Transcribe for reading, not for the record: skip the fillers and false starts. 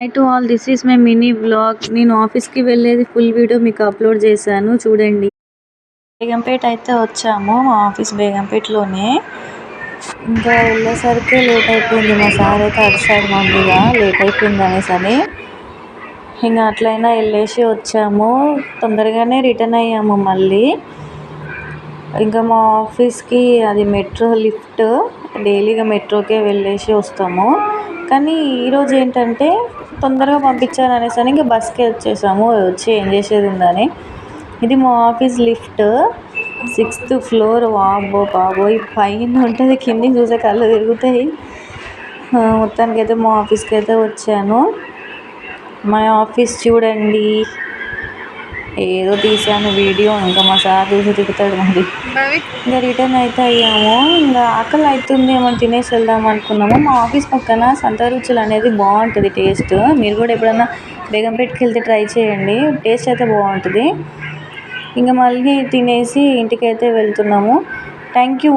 Hi to all, this is my mini vlog. నేను ఆఫీస్కి వెళ్ళేది ఫుల్ వీడియో మీకు అప్లోడ్ చేశాను, చూడండి. బేగంపేట అయితే వచ్చాము, మా ఆఫీస్ బేగంపేటలోనే. ఇంకా వెళ్ళేసరికి లేట్ అయిపోయింది. మా సార్ అయితే అరిశాడు మమ్మీగా లేట్ అయిపోయింది అనేసి అని. ఇంకా అట్లయినా వెళ్ళేసి వచ్చాము, తొందరగానే రిటర్న్ అయ్యాము మళ్ళీ. ఇంకా మా ఆఫీస్కి అది మెట్రో లిఫ్ట్, డైలీగా మెట్రోకే వెళ్ళేసి వస్తాము. కానీ ఈరోజు ఏంటంటే తొందరగా పంపించారు అనేసి అని ఇంకా బస్కే వచ్చేసాము. వచ్చి ఏం చేసేది ఉందని. ఇది మా ఆఫీస్ లిఫ్ట్, 6th floor. వాబ్బో బాబోయ్, పైన ఉంటుంది, కిందికి చూసే కళ్ళు తిరుగుతాయి. మొత్తానికి అయితే మా ఆఫీస్కి అయితే వచ్చాను. మా ఆఫీస్ చూడండి, ఏదో తీసాను వీడియో, ఇంకా మా సార్ చూసి తిప్పుతాడు మరి. ఇంకా రిటర్న్ అయితే అయ్యాము. ఇంకా ఆకలి అవుతుంది, ఏమైనా తినేసి వెళ్దాం అనుకున్నాము. మా ఆఫీస్ పక్కన సంత రుచులు అనేది బాగుంటుంది టేస్ట్. మీరు కూడా ఎప్పుడన్నా బేగంపేటకి వెళ్తే ట్రై చేయండి, టేస్ట్ అయితే బాగుంటుంది. ఇంకా మళ్ళీ తినేసి ఇంటికి అయితే వెళ్తున్నాము. Thank you.